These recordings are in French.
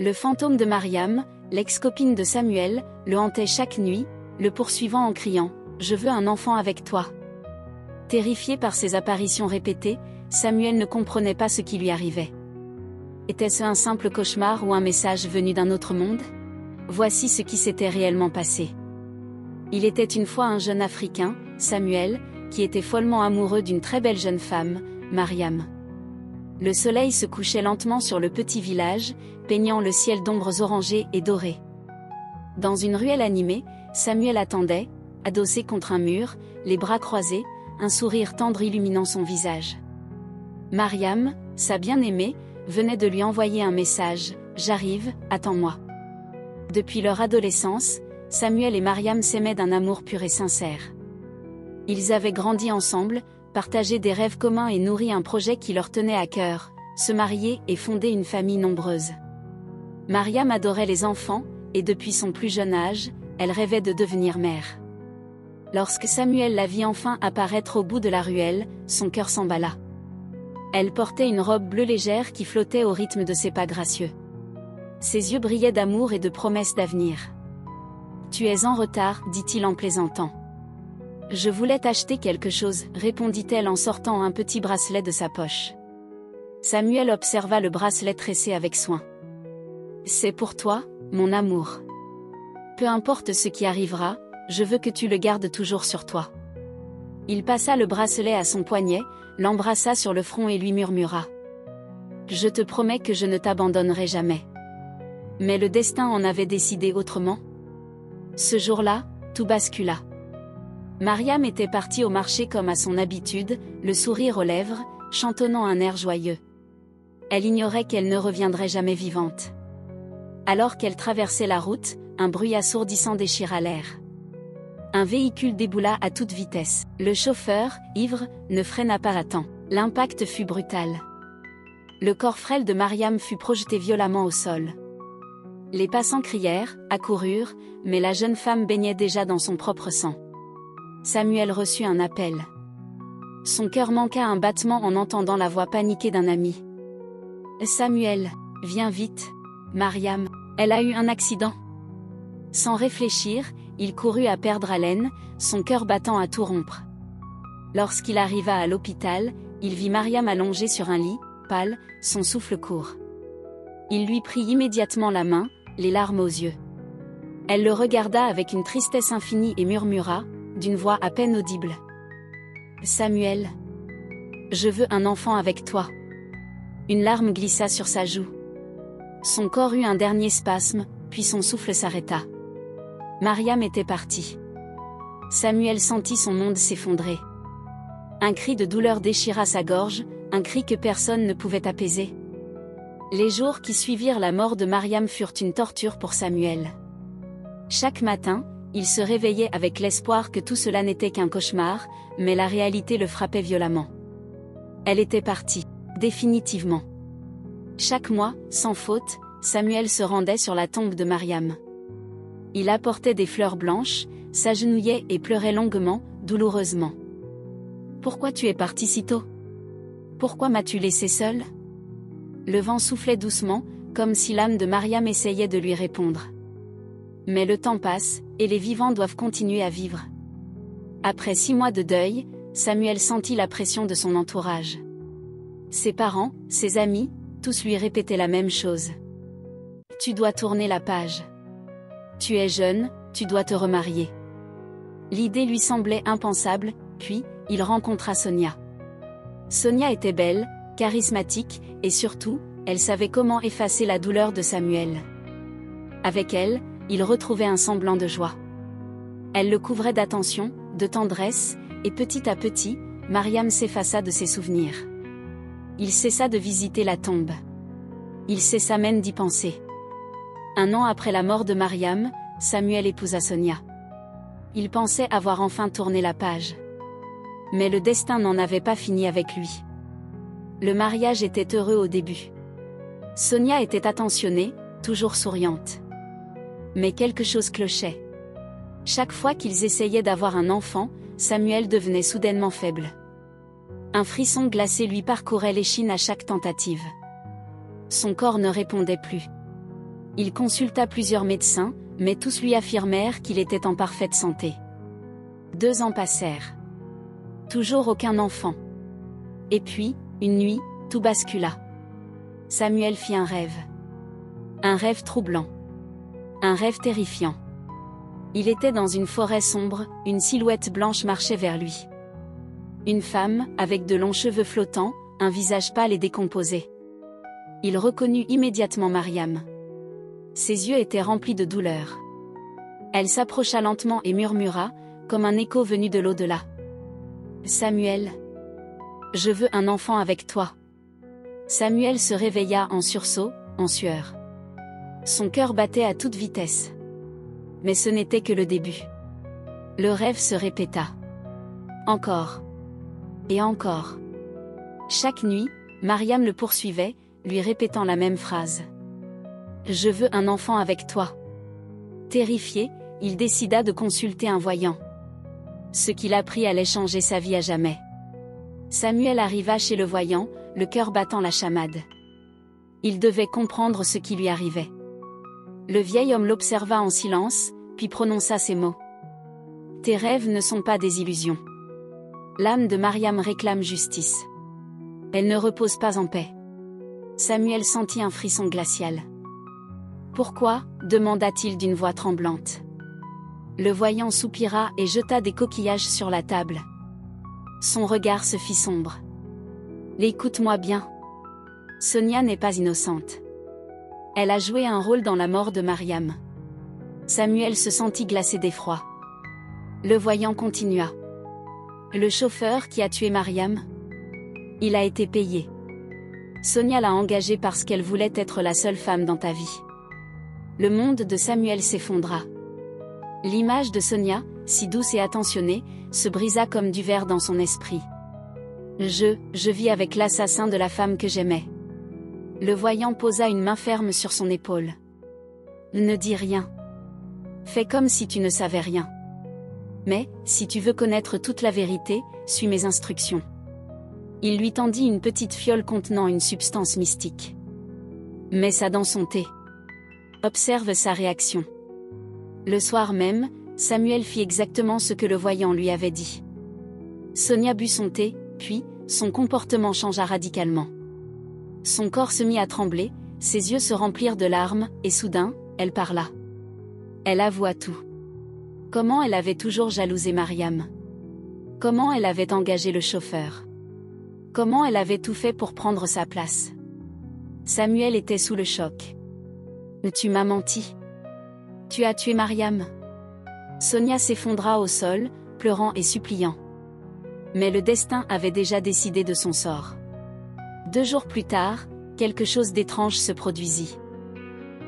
Le fantôme de Mariam, l'ex-copine de Samuel, le hantait chaque nuit, le poursuivant en criant « Je veux un enfant avec toi ». Terrifié par ces apparitions répétées, Samuel ne comprenait pas ce qui lui arrivait. Était-ce un simple cauchemar ou un message venu d'un autre monde? Voici ce qui s'était réellement passé. Il était une fois un jeune Africain, Samuel, qui était follement amoureux d'une très belle jeune femme, Mariam. Le soleil se couchait lentement sur le petit village, peignant le ciel d'ombres orangées et dorées. Dans une ruelle animée, Samuel attendait, adossé contre un mur, les bras croisés, un sourire tendre illuminant son visage. Mariam, sa bien-aimée, venait de lui envoyer un message « J'arrive, attends-moi ». Depuis leur adolescence, Samuel et Mariam s'aimaient d'un amour pur et sincère. Ils avaient grandi ensemble, partagé des rêves communs et nourri un projet qui leur tenait à cœur, se marier et fonder une famille nombreuse. Mariam adorait les enfants, et depuis son plus jeune âge, elle rêvait de devenir mère. Lorsque Samuel la vit enfin apparaître au bout de la ruelle, son cœur s'emballa. Elle portait une robe bleue légère qui flottait au rythme de ses pas gracieux. Ses yeux brillaient d'amour et de promesses d'avenir. « Tu es en retard, dit-il en plaisantant. « Je voulais t'acheter quelque chose, répondit-elle en sortant un petit bracelet de sa poche. Samuel observa le bracelet tressé avec soin. « C'est pour toi, mon amour. Peu importe ce qui arrivera, je veux que tu le gardes toujours sur toi. » Il passa le bracelet à son poignet, l'embrassa sur le front et lui murmura. « Je te promets que je ne t'abandonnerai jamais. » Mais le destin en avait décidé autrement. Ce jour-là, tout bascula. Mariam était partie au marché comme à son habitude, le sourire aux lèvres, chantonnant un air joyeux. Elle ignorait qu'elle ne reviendrait jamais vivante. Alors qu'elle traversait la route, un bruit assourdissant déchira l'air. Un véhicule déboula à toute vitesse. Le chauffeur, ivre, ne freina pas à temps. L'impact fut brutal. Le corps frêle de Mariam fut projeté violemment au sol. Les passants crièrent, accoururent, mais la jeune femme baignait déjà dans son propre sang. Samuel reçut un appel. Son cœur manqua un battement en entendant la voix paniquée d'un ami. « Samuel, viens vite. Mariam, elle a eu un accident. » Sans réfléchir, il courut à perdre haleine, son cœur battant à tout rompre. Lorsqu'il arriva à l'hôpital, il vit Mariam allongée sur un lit, pâle, son souffle court. Il lui prit immédiatement la main, les larmes aux yeux. Elle le regarda avec une tristesse infinie et murmura, d'une voix à peine audible. « Samuel, je veux un enfant avec toi. » Une larme glissa sur sa joue. Son corps eut un dernier spasme, puis son souffle s'arrêta. Mariam était partie. Samuel sentit son monde s'effondrer. Un cri de douleur déchira sa gorge, un cri que personne ne pouvait apaiser. Les jours qui suivirent la mort de Mariam furent une torture pour Samuel. Chaque matin, il se réveillait avec l'espoir que tout cela n'était qu'un cauchemar, mais la réalité le frappait violemment. Elle était partie, définitivement. Chaque mois, sans faute, Samuel se rendait sur la tombe de Mariam. Il apportait des fleurs blanches, s'agenouillait et pleurait longuement, douloureusement. « Pourquoi tu es parti si tôt? Pourquoi m'as-tu laissé seule ?» Le vent soufflait doucement, comme si l'âme de Mariam essayait de lui répondre. Mais le temps passe, et les vivants doivent continuer à vivre. Après 6 mois de deuil, Samuel sentit la pression de son entourage. Ses parents, ses amis, tous lui répétaient la même chose. « Tu dois tourner la page. Tu es jeune, tu dois te remarier. » L'idée lui semblait impensable, puis, il rencontra Sonia. Sonia était belle, charismatique, et surtout, elle savait comment effacer la douleur de Samuel. Avec elle, il retrouvait un semblant de joie. Elle le couvrait d'attention, de tendresse, et petit à petit, Mariam s'effaça de ses souvenirs. Il cessa de visiter la tombe. Il cessa même d'y penser. 1 an après la mort de Mariam, Samuel épousa Sonia. Il pensait avoir enfin tourné la page. Mais le destin n'en avait pas fini avec lui. Le mariage était heureux au début. Sonia était attentionnée, toujours souriante. Mais quelque chose clochait. Chaque fois qu'ils essayaient d'avoir un enfant, Samuel devenait soudainement faible. Un frisson glacé lui parcourait l'échine à chaque tentative. Son corps ne répondait plus. Il consulta plusieurs médecins, mais tous lui affirmèrent qu'il était en parfaite santé. 2 ans passèrent. Toujours aucun enfant. Et puis, une nuit, tout bascula. Samuel fit un rêve. Un rêve troublant. Un rêve terrifiant. Il était dans une forêt sombre, une silhouette blanche marchait vers lui. Une femme, avec de longs cheveux flottants, un visage pâle et décomposé. Il reconnut immédiatement Mariam. Ses yeux étaient remplis de douleur. Elle s'approcha lentement et murmura, comme un écho venu de l'au-delà. « Samuel. Je veux un enfant avec toi. » Samuel se réveilla en sursaut, en sueur. Son cœur battait à toute vitesse. Mais ce n'était que le début. Le rêve se répéta. Encore. Et encore. Chaque nuit, Mariam le poursuivait, lui répétant la même phrase. « Je veux un enfant avec toi. » Terrifié, il décida de consulter un voyant. Ce qu'il apprit allait changer sa vie à jamais. Samuel arriva chez le voyant, le cœur battant la chamade. Il devait comprendre ce qui lui arrivait. Le vieil homme l'observa en silence, puis prononça ces mots. « Tes rêves ne sont pas des illusions. L'âme de Mariam réclame justice. Elle ne repose pas en paix. » Samuel sentit un frisson glacial. « Pourquoi ?» demanda-t-il d'une voix tremblante. Le voyant soupira et jeta des coquillages sur la table. Son regard se fit sombre. « Écoute-moi bien. Sonia n'est pas innocente. Elle a joué un rôle dans la mort de Mariam. » Samuel se sentit glacé d'effroi. Le voyant continua. « Le chauffeur qui a tué Mariam? Il a été payé. Sonia l'a engagé parce qu'elle voulait être la seule femme dans ta vie. » Le monde de Samuel s'effondra. L'image de Sonia, si douce et attentionnée, se brisa comme du verre dans son esprit. Je vis avec l'assassin de la femme que j'aimais. Le voyant posa une main ferme sur son épaule. Ne dis rien. Fais comme si tu ne savais rien. Mais, si tu veux connaître toute la vérité, suis mes instructions. Il lui tendit une petite fiole contenant une substance mystique. Mets ça dans son thé. Observe sa réaction. Le soir même, Samuel fit exactement ce que le voyant lui avait dit. Sonia but son thé, puis, son comportement changea radicalement. Son corps se mit à trembler, ses yeux se remplirent de larmes, et soudain, elle parla. Elle avoua tout. Comment elle avait toujours jalousé Mariam. Comment elle avait engagé le chauffeur. Comment elle avait tout fait pour prendre sa place. Samuel était sous le choc. Tu m'as menti. Tu as tué Mariam. Sonia s'effondra au sol, pleurant et suppliant. Mais le destin avait déjà décidé de son sort. 2 jours plus tard, quelque chose d'étrange se produisit.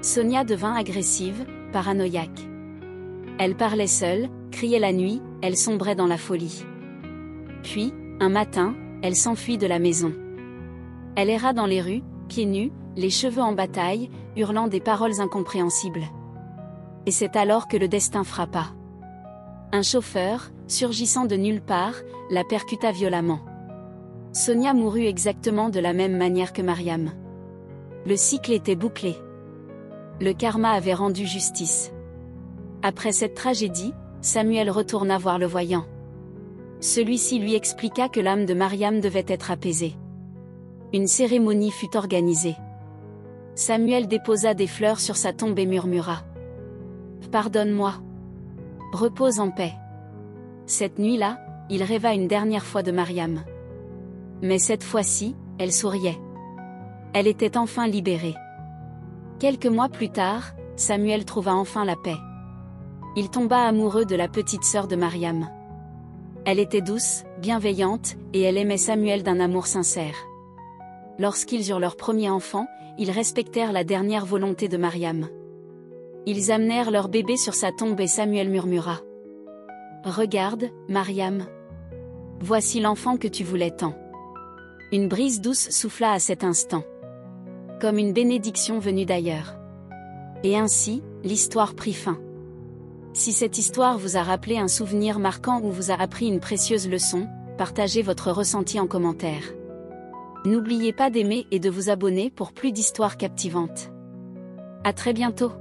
Sonia devint agressive, paranoïaque. Elle parlait seule, criait la nuit, elle sombrait dans la folie. Puis, un matin, elle s'enfuit de la maison. Elle erra dans les rues, pieds nus, les cheveux en bataille, hurlant des paroles incompréhensibles. Et c'est alors que le destin frappa. Un chauffeur, surgissant de nulle part, la percuta violemment. Sonia mourut exactement de la même manière que Mariam. Le cycle était bouclé. Le karma avait rendu justice. Après cette tragédie, Samuel retourna voir le voyant. Celui-ci lui expliqua que l'âme de Mariam devait être apaisée. Une cérémonie fut organisée. Samuel déposa des fleurs sur sa tombe et murmura. « Pardonne-moi. Repose en paix. » Cette nuit-là, il rêva une dernière fois de Mariam. Mais cette fois-ci, elle souriait. Elle était enfin libérée. Quelques mois plus tard, Samuel trouva enfin la paix. Il tomba amoureux de la petite sœur de Mariam. Elle était douce, bienveillante, et elle aimait Samuel d'un amour sincère. Lorsqu'ils eurent leur premier enfant, ils respectèrent la dernière volonté de Mariam. Ils amenèrent leur bébé sur sa tombe et Samuel murmura. « Regarde, Mariam. Voici l'enfant que tu voulais tant. » Une brise douce souffla à cet instant. Comme une bénédiction venue d'ailleurs. Et ainsi, l'histoire prit fin. Si cette histoire vous a rappelé un souvenir marquant ou vous a appris une précieuse leçon, partagez votre ressenti en commentaire. N'oubliez pas d'aimer et de vous abonner pour plus d'histoires captivantes. À très bientôt.